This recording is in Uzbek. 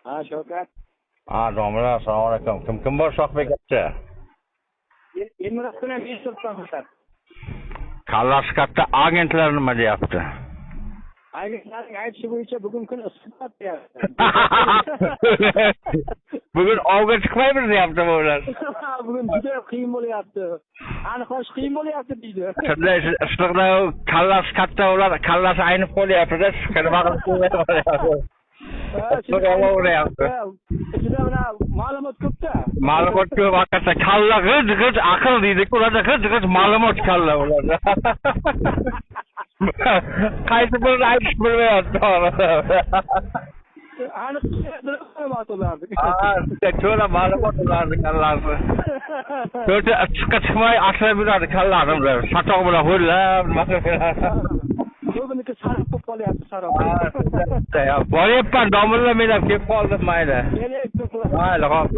Ha, Shavkat. Domla, assalomu alaykum. Kim bor Shohbek aka? Elmiraskuna men turibman faqat. Kallasi katta agentlar nima deyapti? Agentlarning aytishi bo'yicha bugun kun issiq deyapti. Bugun ovga chiqmaymiz deyapti ular. Bugun juda qiyin bo'lyapti. Aniqlash qiyin bo'lyapti deydi. Shunday issiqda kallasi katta ular kallasi aynib qolyapti-da, nima qilib qo'ymayapti. Ichida ma'lumot ko'p-da. Ma'lumot ko'p, hakikaten kalla g'ij aql deydi-ku, ularda g'ij ma'lumot kalla ularda. Qaysi birini aytish bilmayapti. Aniq ma'lumot ularni. To'la ma'lumot ularni kallasi. To'ta chiqmay asrab yuradi kallani ular. Satoq bilan ho'llab, nima qiladi. Ko'piniki sarf bo'lib qolyapti, sarf. Boryapman, domla men ham kelib qoldim mayli. Keling, Mayli, xo'p.